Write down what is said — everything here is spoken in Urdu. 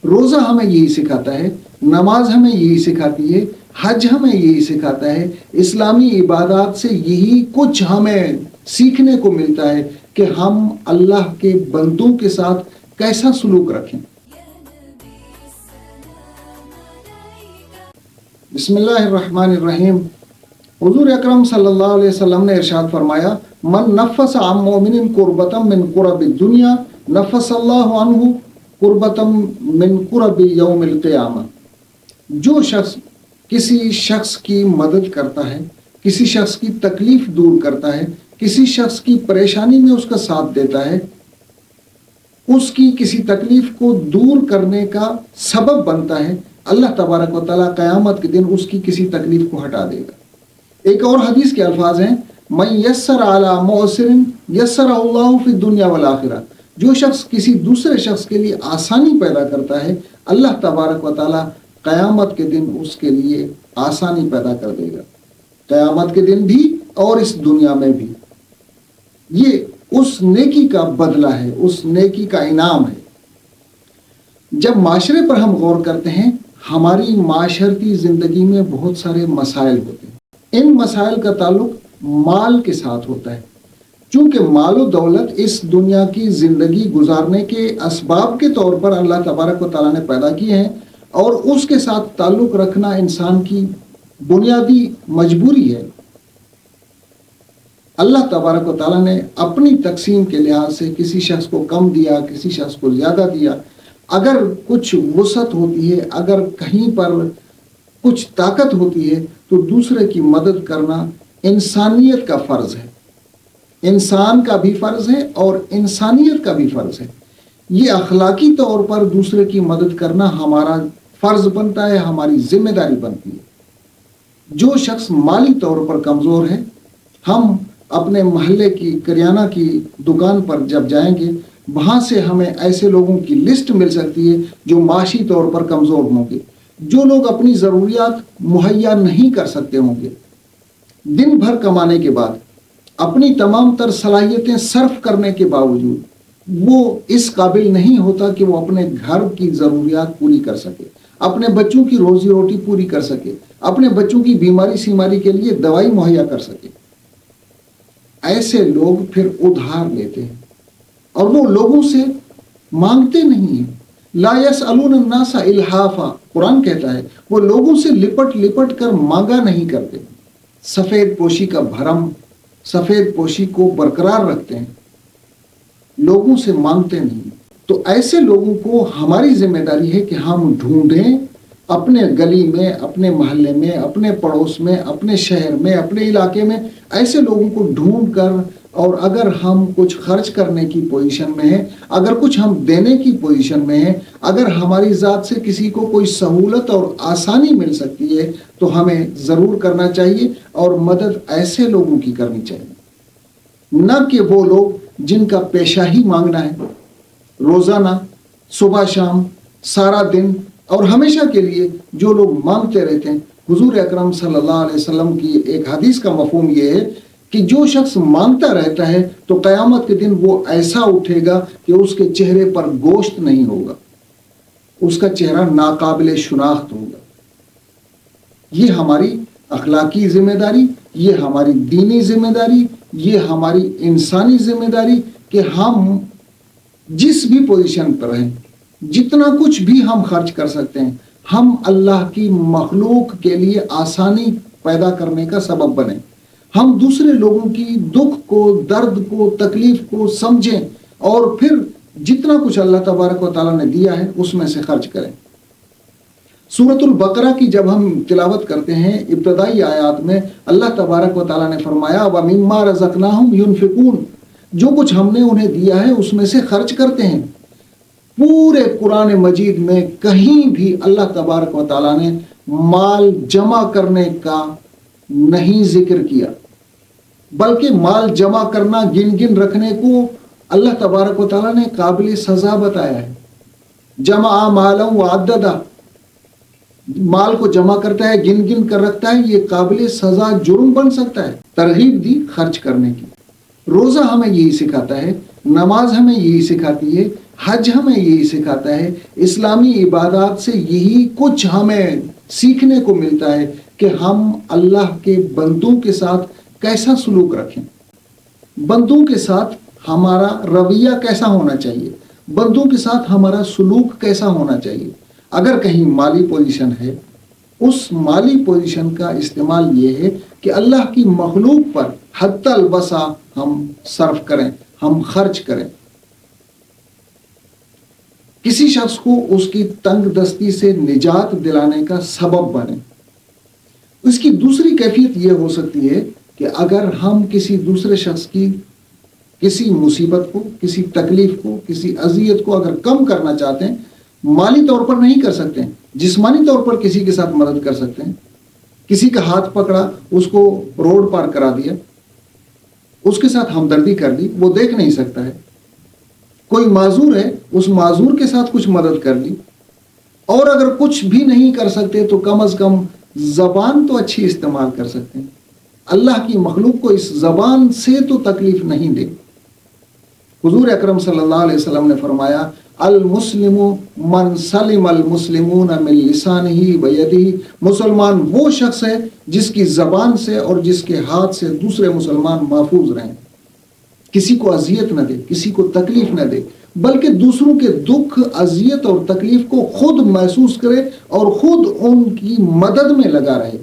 روزہ ہمیں یہی سکھاتا ہے، نماز ہمیں یہی سکھاتی ہے، حج ہمیں یہی سکھاتا ہے، اسلامی عبادات سے یہی کچھ ہمیں سیکھنے کو ملتا ہے کہ ہم اللہ کے بندوں کے ساتھ کیسا سلوک رکھیں۔ بسم اللہ الرحمن الرحیم۔ حضور اکرم صلی اللہ علیہ وسلم نے ارشاد فرمایا، من نفس عن مومن قربۃ من قرب الدنیا نفس اللہ عنہ قربۃ من قرب یوم القیامہ۔ جو شخص کسی شخص کی مدد کرتا ہے، کسی شخص کی تکلیف دور کرتا ہے، کسی شخص کی پریشانی میں اس کا ساتھ دیتا ہے، اس کی کسی تکلیف کو دور کرنے کا سبب بنتا ہے، اللہ تبارک و تعالیٰ قیامت کے دن اس کی کسی تکلیف کو ہٹا دے گا۔ ایک اور حدیث کے الفاظ ہیں، من یسر علی معسر یسر اللہ فی الدنیا والآخرہ۔ جو شخص کسی دوسرے شخص کے لیے آسانی پیدا کرتا ہے، اللہ تبارک و تعالیٰ قیامت کے دن اس کے لیے آسانی پیدا کر دے گا، قیامت کے دن بھی اور اس دنیا میں بھی۔ یہ اس نیکی کا بدلہ ہے، اس نیکی کا انعام ہے۔ جب معاشرے پر ہم غور کرتے ہیں، ہماری معاشرتی زندگی میں بہت سارے مسائل ہوتے ہیں۔ ان مسائل کا تعلق مال کے ساتھ ہوتا ہے، چونکہ مال و دولت اس دنیا کی زندگی گزارنے کے اسباب کے طور پر اللہ تبارک و تعالیٰ نے پیدا کیے ہیں، اور اس کے ساتھ تعلق رکھنا انسان کی بنیادی مجبوری ہے۔ اللہ تبارک و تعالیٰ نے اپنی تقسیم کے لحاظ سے کسی شخص کو کم دیا، کسی شخص کو زیادہ دیا۔ اگر کچھ وسعت ہوتی ہے، اگر کہیں پر کچھ طاقت ہوتی ہے، تو دوسرے کی مدد کرنا انسانیت کا فرض ہے، انسان کا بھی فرض ہے اور انسانیت کا بھی فرض ہے۔ یہ اخلاقی طور پر دوسرے کی مدد کرنا ہمارا فرض بنتا ہے، ہماری ذمہ داری بنتی ہے۔ جو شخص مالی طور پر کمزور ہے، ہم اپنے محلے کی کریانہ کی دکان پر جب جائیں گے، وہاں سے ہمیں ایسے لوگوں کی لسٹ مل سکتی ہے جو معاشی طور پر کمزور ہوں گے، جو لوگ اپنی ضروریات مہیا نہیں کر سکتے ہوں گے، دن بھر کمانے کے بعد اپنی تمام تر صلاحیتیں صرف کرنے کے باوجود وہ اس قابل نہیں ہوتا کہ وہ اپنے گھر کی ضروریات پوری کر سکے، اپنے بچوں کی روزی روٹی پوری کر سکے، اپنے بچوں کی بیماری سیماری کے لیے دوائی مہیا کر سکے۔ ایسے لوگ پھر ادھار لیتے ہیں اور وہ لوگوں سے مانگتے نہیں ہیں۔ لا یسألون الناس الحافا، قرآن کہتا ہے وہ لوگوں سے لپٹ لپٹ کر مانگا نہیں کرتے، سفید پوشی کا بھرم، سفید پوشی کو برقرار رکھتے ہیں، لوگوں سے مانگتے نہیں۔ تو ایسے لوگوں کو ہماری ذمہ داری ہے کہ ہم ڈھونڈیں، اپنے گلی میں، اپنے محلے میں، اپنے پڑوس میں، اپنے شہر میں، اپنے علاقے میں ایسے لوگوں کو ڈھونڈ کر، اور اگر ہم کچھ خرچ کرنے کی پوزیشن میں ہیں، اگر کچھ ہم دینے کی پوزیشن میں ہیں، اگر ہماری ذات سے کسی کو کوئی سہولت اور آسانی مل سکتی ہے تو ہمیں ضرور کرنا چاہیے، اور مدد ایسے لوگوں کی کرنی چاہیے، نہ کہ وہ لوگ جن کا پیشہ ہی مانگنا ہے، روزانہ صبح شام سارا دن اور ہمیشہ کے لیے جو لوگ مانگتے رہتے ہیں۔ حضور اکرم صلی اللہ علیہ وسلم کی ایک حدیث کا مفہوم یہ ہے کہ جو شخص مانگتا رہتا ہے تو قیامت کے دن وہ ایسا اٹھے گا کہ اس کے چہرے پر گوشت نہیں ہوگا، اس کا چہرہ ناقابل شناخت ہوگا۔ یہ ہماری اخلاقی ذمہ داری، یہ ہماری دینی ذمہ داری، یہ ہماری انسانی ذمہ داری کہ ہم جس بھی پوزیشن پر ہیں، جتنا کچھ بھی ہم خرچ کر سکتے ہیں، ہم اللہ کی مخلوق کے لیے آسانی پیدا کرنے کا سبب بنیں۔ ہم دوسرے لوگوں کی دکھ کو، درد کو، تکلیف کو سمجھیں، اور پھر جتنا کچھ اللہ تبارک و تعالیٰ نے دیا ہے اس میں سے خرچ کریں۔ سورۃ البقرہ کی جب ہم تلاوت کرتے ہیں، ابتدائی آیات میں اللہ تبارک و تعالیٰ نے فرمایا وَمِمَّا رَزَقْنَاهُمْ يُنْفِقُونَ، جو کچھ ہم نے انہیں دیا ہے اس میں سے خرچ کرتے ہیں۔ پورے قرآن مجید میں کہیں بھی اللہ تبارک و تعالیٰ نے مال جمع کرنے کا نہیں ذکر کیا، بلکہ مال جمع کرنا، گن گن رکھنے کو اللہ تبارک و تعالیٰ نے قابل سزا بتایا ہے۔ جمع مالا وعددا، مال کو جمع کرتا ہے، گن گن کر رکھتا ہے، یہ قابل سزا جرم بن سکتا ہے۔ ترغیب دی خرچ کرنے کی۔ روزہ ہمیں یہی سکھاتا ہے، نماز ہمیں یہی سکھاتی ہے حج ہمیں یہی سکھاتا ہے، اسلامی عبادات سے یہی کچھ ہمیں سیکھنے کو ملتا ہے کہ ہم اللہ کے بندوں کے ساتھ کیسا سلوک رکھیں، بندوں کے ساتھ ہمارا رویہ کیسا ہونا چاہیے، بندوں کے ساتھ ہمارا سلوک کیسا ہونا چاہیے۔ اگر کہیں مالی پوزیشن ہے، اس مالی پوزیشن کا استعمال یہ ہے کہ اللہ کی مخلوق پر حتی الوسع ہم صرف کریں، ہم خرچ کریں، کسی شخص کو اس کی تنگ دستی سے نجات دلانے کا سبب بنے۔ اس کی دوسری کیفیت یہ ہو سکتی ہے کہ اگر ہم کسی دوسرے شخص کی کسی مصیبت کو، کسی تکلیف کو، کسی اذیت کو اگر کم کرنا چاہتے ہیں، مالی طور پر نہیں کر سکتے ہیں، جسمانی طور پر کسی کے ساتھ مدد کر سکتے ہیں، کسی کا ہاتھ پکڑا، اس کو روڈ پار کرا دیا، اس کے ساتھ ہمدردی کر دی، وہ دیکھ نہیں سکتا ہے، کوئی معذور ہے، اس معذور کے ساتھ کچھ مدد کر لی، اور اگر کچھ بھی نہیں کر سکتے تو کم از کم زبان تو اچھی استعمال کر سکتے ہیں۔ اللہ کی مخلوق کو اس زبان سے تو تکلیف نہیں دے۔ حضور اکرم صلی اللہ علیہ وسلم نے فرمایا، المسلم من سلم المسلمون من لسانہ و یدہ، مسلمان وہ شخص ہے جس کی زبان سے اور جس کے ہاتھ سے دوسرے مسلمان محفوظ رہیں، کسی کو اذیت نہ دے، کسی کو تکلیف نہ دے، بلکہ دوسروں کے دکھ، اذیت اور تکلیف کو خود محسوس کرے اور خود ان کی مدد میں لگا رہے۔